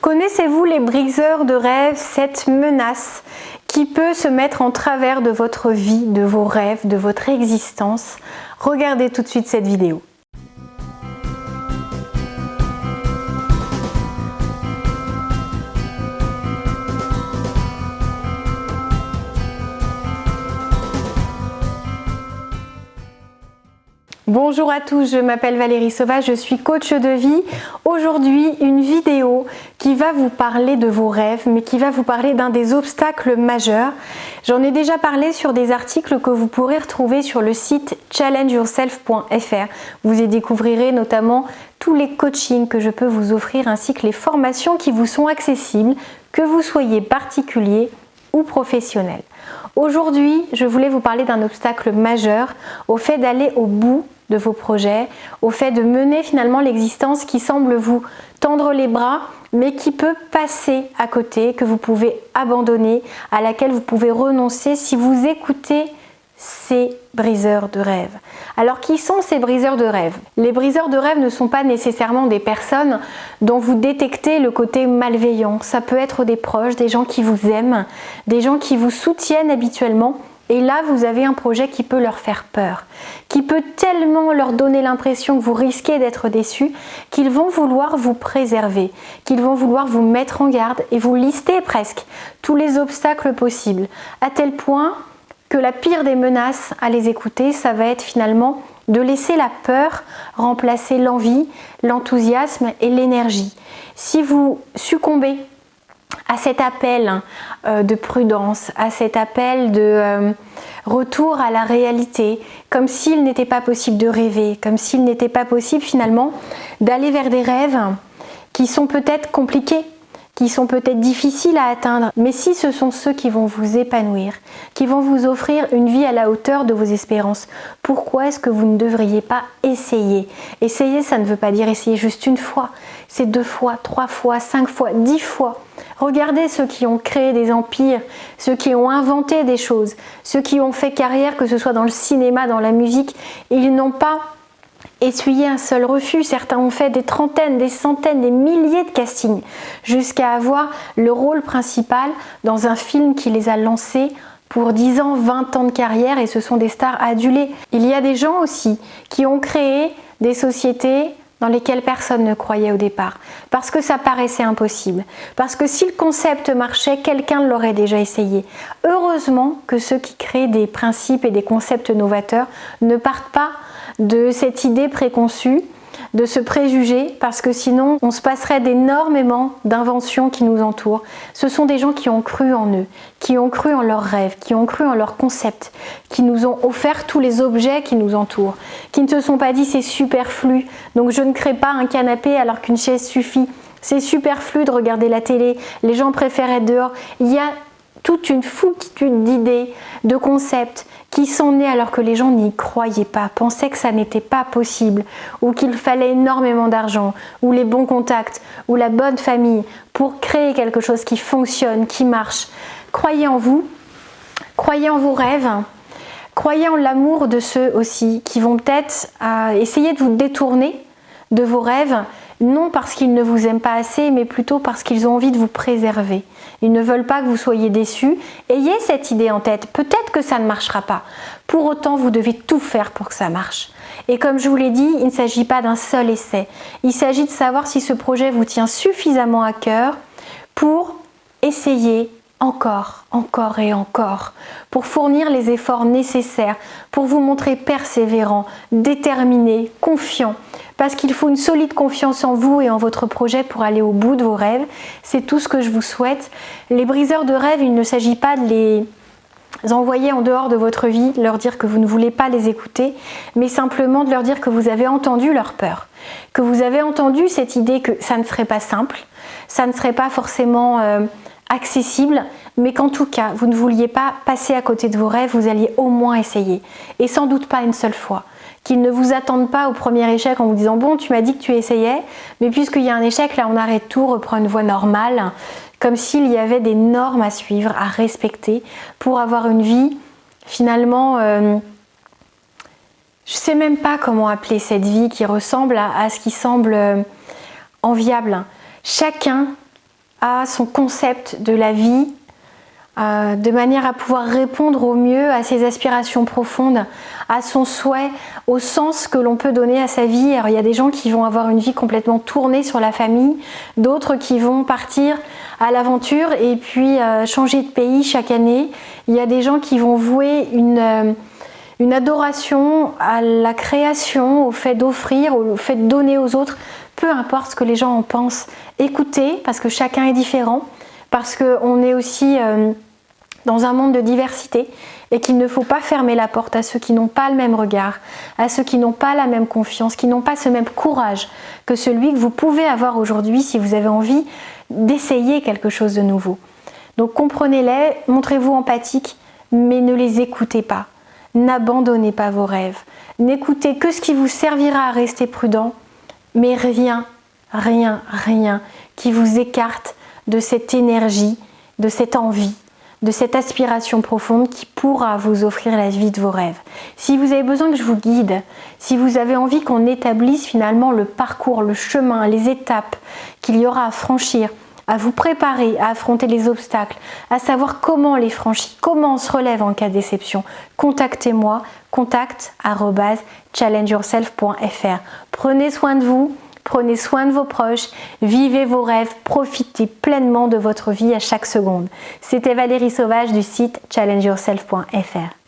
Connaissez-vous les briseurs de rêves, cette menace qui peut se mettre en travers de votre vie, de vos rêves, de votre existence? Regardez tout de suite cette vidéo. Bonjour à tous, je m'appelle Valérie Sauvage, je suis coach de vie. Aujourd'hui, une vidéo qui va vous parler de vos rêves, mais qui va vous parler d'un des obstacles majeurs. J'en ai déjà parlé sur des articles que vous pourrez retrouver sur le site challengeyourself.fr. Vous y découvrirez notamment tous les coachings que je peux vous offrir ainsi que les formations qui vous sont accessibles, que vous soyez particulier ou professionnel. Aujourd'hui, je voulais vous parler d'un obstacle majeur au fait d'aller au bout de vos projets, au fait de mener finalement l'existence qui semble vous tendre les bras, mais qui peut passer à côté, que vous pouvez abandonner, à laquelle vous pouvez renoncer si vous écoutez ces briseurs de rêves. Alors qui sont ces briseurs de rêves? Les briseurs de rêves ne sont pas nécessairement des personnes dont vous détectez le côté malveillant. Ça peut être des proches, des gens qui vous aiment, des gens qui vous soutiennent habituellement. Et là, vous avez un projet qui peut leur faire peur, qui peut tellement leur donner l'impression que vous risquez d'être déçus, qu'ils vont vouloir vous préserver, qu'ils vont vouloir vous mettre en garde et vous lister presque tous les obstacles possibles, à tel point que la pire des menaces à les écouter, ça va être finalement de laisser la peur remplacer l'envie, l'enthousiasme et l'énergie. Si vous succombez à cet appel de prudence, à cet appel de retour à la réalité, comme s'il n'était pas possible de rêver, comme s'il n'était pas possible finalement d'aller vers des rêves qui sont peut-être compliqués, qui sont peut-être difficiles à atteindre, mais si ce sont ceux qui vont vous épanouir, qui vont vous offrir une vie à la hauteur de vos espérances, pourquoi est-ce que vous ne devriez pas essayer? Essayer, ça ne veut pas dire essayer juste une fois, c'est 2 fois, 3 fois, 5 fois, 10 fois. Regardez ceux qui ont créé des empires, ceux qui ont inventé des choses, ceux qui ont fait carrière, que ce soit dans le cinéma, dans la musique, ils n'ont pas essuyé un seul refus. Certains ont fait des trentaines, des centaines, des milliers de castings jusqu'à avoir le rôle principal dans un film qui les a lancés pour 10 ans, 20 ans de carrière, et ce sont des stars adulées. Il y a des gens aussi qui ont créé des sociétés dans lesquelles personne ne croyait au départ, parce que ça paraissait impossible, parce que si le concept marchait, quelqu'un l'aurait déjà essayé. Heureusement que ceux qui créent des principes et des concepts novateurs ne partent pas de cette idée préconçue, de ce préjugé, parce que sinon on se passerait d'énormément d'inventions qui nous entourent. Ce sont des gens qui ont cru en eux, qui ont cru en leurs rêves, qui ont cru en leurs concepts, qui nous ont offert tous les objets qui nous entourent, qui ne se sont pas dit c'est superflu, donc je ne crée pas un canapé alors qu'une chaise suffit, c'est superflu de regarder la télé, les gens préfèrent être dehors. Il y a toute une foultitude d'idées, de concepts qui sont nés alors que les gens n'y croyaient pas, pensaient que ça n'était pas possible, ou qu'il fallait énormément d'argent, ou les bons contacts, ou la bonne famille pour créer quelque chose qui fonctionne, qui marche. Croyez en vous, croyez en vos rêves, croyez en l'amour de ceux aussi qui vont peut-être essayer de vous détourner de vos rêves, non parce qu'ils ne vous aiment pas assez, mais plutôt parce qu'ils ont envie de vous préserver. Ils ne veulent pas que vous soyez déçus. Ayez cette idée en tête. Peut-être que ça ne marchera pas. Pour autant, vous devez tout faire pour que ça marche. Et comme je vous l'ai dit, il ne s'agit pas d'un seul essai. Il s'agit de savoir si ce projet vous tient suffisamment à cœur pour essayer encore, encore et encore, pour fournir les efforts nécessaires, pour vous montrer persévérant, déterminé, confiant, parce qu'il faut une solide confiance en vous et en votre projet pour aller au bout de vos rêves. C'est tout ce que je vous souhaite. Les briseurs de rêves, il ne s'agit pas de les envoyer en dehors de votre vie, de leur dire que vous ne voulez pas les écouter, mais simplement de leur dire que vous avez entendu leur peur, que vous avez entendu cette idée que ça ne serait pas simple, ça ne serait pas forcément accessible, mais qu'en tout cas, vous ne vouliez pas passer à côté de vos rêves, vous alliez au moins essayer, et sans doute pas une seule fois. Qu'ils ne vous attendent pas au premier échec en vous disant « bon, tu m'as dit que tu essayais, mais puisqu'il y a un échec, là on arrête tout, reprend une voie normale », comme s'il y avait des normes à suivre, à respecter, pour avoir une vie finalement, je ne sais même pas comment appeler cette vie qui ressemble à ce qui semble enviable. Chacun à son concept de la vie, de manière à pouvoir répondre au mieux à ses aspirations profondes, à son souhait, au sens que l'on peut donner à sa vie. Alors, il y a des gens qui vont avoir une vie complètement tournée sur la famille, d'autres qui vont partir à l'aventure et puis changer de pays chaque année. Il y a des gens qui vont vouer une adoration à la création, au fait d'offrir, au fait de donner aux autres, peu importe ce que les gens en pensent. Écoutez, parce que chacun est différent, parce qu'on est aussi dans un monde de diversité et qu'il ne faut pas fermer la porte à ceux qui n'ont pas le même regard, à ceux qui n'ont pas la même confiance, qui n'ont pas ce même courage que celui que vous pouvez avoir aujourd'hui si vous avez envie d'essayer quelque chose de nouveau. Donc comprenez-les, montrez-vous empathique, mais ne les écoutez pas. N'abandonnez pas vos rêves. N'écoutez que ce qui vous servira à rester prudent, mais rien qui vous écarte de cette énergie, de cette envie, de cette aspiration profonde qui pourra vous offrir la vie de vos rêves. Si vous avez besoin que je vous guide, si vous avez envie qu'on établisse finalement le parcours, le chemin, les étapes qu'il y aura à franchir, à vous préparer à affronter les obstacles, à savoir comment on les franchit, comment on se relève en cas de déception, contactez-moi, contact@challengeyourself.fr. Prenez soin de vous. Prenez soin de vos proches, vivez vos rêves, profitez pleinement de votre vie à chaque seconde. C'était Valérie Sauvage du site challengeyourself.fr.